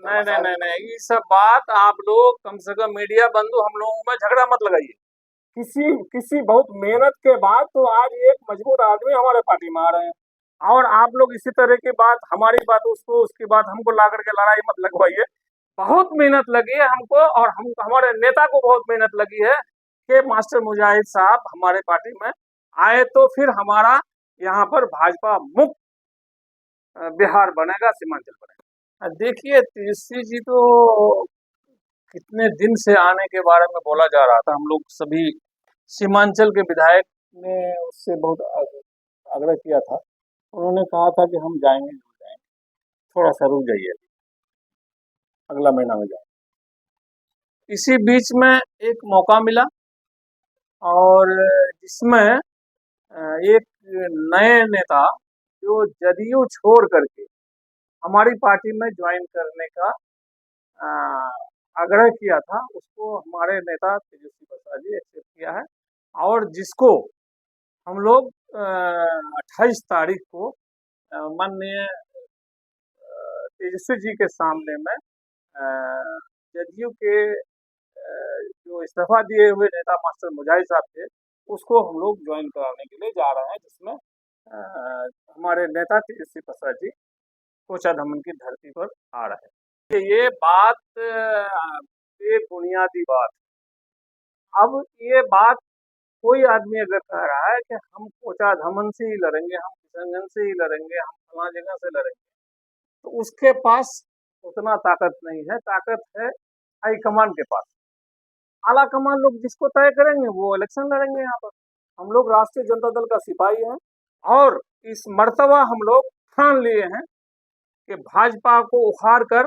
नहीं नहीं नहीं नहीं, ये सब बात आप लोग कम से कम मीडिया बंधु हम लोगों में झगड़ा मत लगाइए। किसी किसी बहुत मेहनत के बाद तो आज एक मजबूत आदमी हमारे पार्टी में आ रहे हैं, और आप लोग इसी तरह की बात, हमारी बात उसको, उसकी बात हमको ला करके लड़ाई मत लगवाइए। बहुत मेहनत लगी है हमको, और हम हमारे नेता को बहुत मेहनत लगी है कि मास्टर मुजाहिद साहब हमारे पार्टी में आए, तो फिर हमारा यहाँ पर भाजपा मुक्त बिहार बनेगा, सीमांचल बनेगा। देखिए तेजस्वी जी तो कितने दिन से आने के बारे में बोला जा रहा था, हम लोग सभी सीमांचल के विधायक ने उससे बहुत आग्रह किया था। उन्होंने कहा था कि हम जाएंगे जरूर जाएंगे, थोड़ा सा रुक जाइए, अगला महीना में जाएंगे। इसी बीच में एक मौका मिला, और जिसमें एक नए नेता जो जदयू छोड़ करके हमारी पार्टी में ज्वाइन करने का आग्रह किया था, उसको हमारे नेता तेजस्वी प्रसाद जी एक्सेप्ट किया है, और जिसको हम लोग 28 तारीख को माननीय तेजस्वी जी के सामने में जदयू के जो इस्तीफा दिए हुए नेता मास्टर मुजाहिद साहब थे, उसको हम लोग ज्वाइन कराने के लिए जा रहे हैं, जिसमें हमारे नेता तेजस्वी प्रसाद जी कोचा धमन की धरती पर आ रहे हैं। ये बात बेबुनियादी बात। अब ये बात कोई आदमी अगर कह रहा है कि हम कोचा धमन से ही लड़ेंगे, हम किशनगंज से ही लड़ेंगे, हम फला जगह से लड़ेंगे, तो उसके पास उतना ताकत नहीं है। ताकत है हाईकमान के पास। आला कमान लोग जिसको तय करेंगे वो इलेक्शन लड़ेंगे। यहाँ पर हम लोग राष्ट्रीय जनता दल का सिपाही हैं, और इस मर्तबा हम लोग ठान लिए हैं कि भाजपा को उखाड़ कर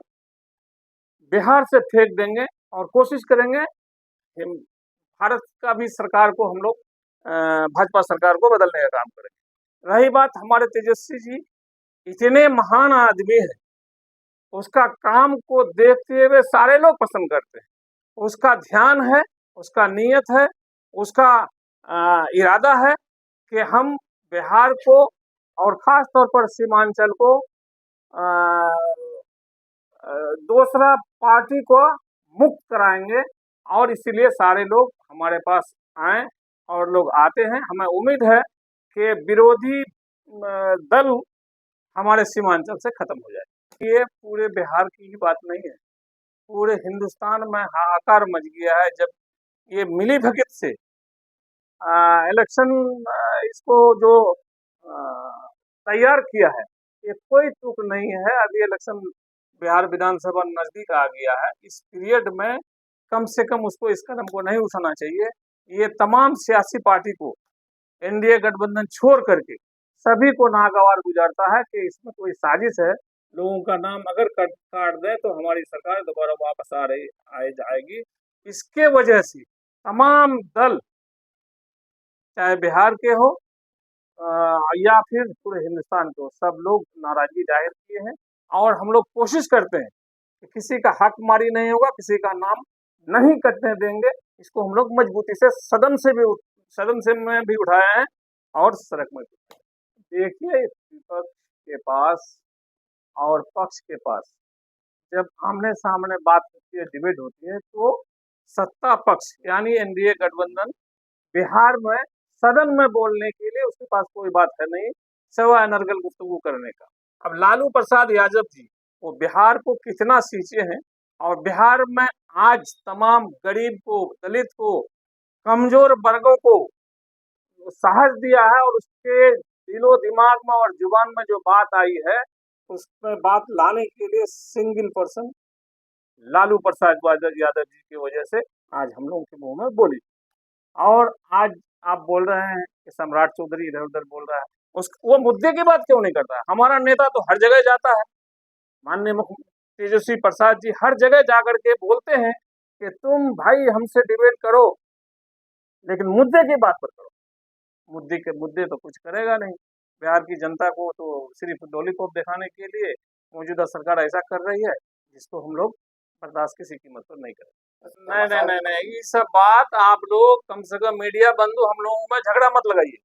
बिहार से फेंक देंगे, और कोशिश करेंगे कि भारत का भी सरकार को हम लोग भाजपा सरकार को बदलने का काम करेंगे। रही बात हमारे तेजस्वी जी, इतने महान आदमी है, उसका काम को देखते हुए सारे लोग पसंद करते हैं। उसका ध्यान है, उसका नियत है, उसका इरादा है कि हम बिहार को और खास तौर पर सीमांचल को दूसरा पार्टी को मुक्त कराएंगे, और इसीलिए सारे लोग हमारे पास आए, और लोग आते हैं। हमें उम्मीद है कि विरोधी दल हमारे सीमांचल से खत्म हो जाए। ये पूरे बिहार की ही बात नहीं है, पूरे हिंदुस्तान में हाहाकार मच गया है जब ये मिली भगत से इलेक्शन इसको जो तैयार किया है, ये कोई तुक नहीं है। अभी इलेक्शन बिहार विधानसभा नजदीक आ गया है, इस पीरियड में कम से कम उसको इस कदम को नहीं उठाना चाहिए। ये तमाम सियासी पार्टी को एनडीए गठबंधन छोड़ करके सभी को नागवार गुजारता है कि इसमें कोई साजिश है। लोगों का नाम अगर काट दे तो हमारी सरकार दोबारा वापस आ जाएगी। इसके वजह से तमाम दल, चाहे बिहार के हो या फिर पूरे हिंदुस्तान के हो, सब लोग नाराजगी जाहिर किए हैं, और हम लोग कोशिश करते हैं कि किसी का हक मारी नहीं होगा, किसी का नाम नहीं कटने देंगे। इसको हम लोग मजबूती से सदन से में भी उठाए हैं, और सड़क में भी। देखिए विपक्ष के पास और पक्ष के पास जब आमने सामने बात होती है, डिबेट होती है, तो सत्ता पक्ष यानी एनडीए गठबंधन बिहार में सदन में बोलने के लिए उसके पास कोई बात है नहीं, सवा अनर्गल गुफ्तगू करने का। अब लालू प्रसाद यादव जी वो बिहार को कितना सींचे हैं, और बिहार में आज तमाम गरीब को, दलित को, कमजोर वर्गों को साहस दिया है, और उसके दिलो दिमाग में और जुबान में जो बात आई है, उसमें बात लाने के लिए सिंगल पर्सन लालू प्रसाद यादव जी की वजह से आज हम लोगों के मुंह में बोली। और आज आप बोल रहे हैं कि सम्राट चौधरी इधर उधर बोल रहा है, वो मुद्दे की बात क्यों नहीं करता है? हमारा नेता तो हर जगह जाता है, माननीय मुख्यमंत्री तेजस्वी प्रसाद जी हर जगह जाकर के बोलते हैं कि तुम भाई हमसे डिबेट करो, लेकिन मुद्दे की बात पर करो। मुद्दे तो कुछ करेगा नहीं। बिहार की जनता को तो सिर्फ लॉलीपॉप दिखाने के लिए मौजूदा सरकार ऐसा कर रही है, जिसको हम लोग बर्दाश्त किसी कीमत पर नहीं करें। नहीं नहीं नहीं नहीं, ये सब बात आप लोग कम से कम मीडिया बंधु हम लोगों में झगड़ा मत लगाइए।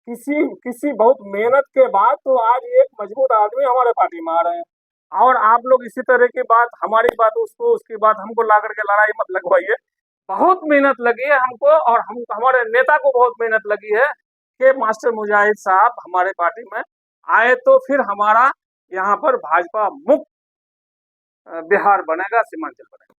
किसी किसी बहुत मेहनत के बाद तो आज एक मजबूत आदमी हमारे पार्टी में आ रहे हैं, और आप लोग इसी तरह की बात, हमारी बात उसको, उसकी बात हमको ला करके लड़ाई मत लगवाइए। बहुत मेहनत लगी है हमको, और हम हमारे नेता को बहुत मेहनत लगी है कि मास्टर मुजाहिद साहब हमारे पार्टी में आए, तो फिर हमारा यहाँ पर भाजपा मुक्त बिहार बनेगा, सीमांचल बनेगा।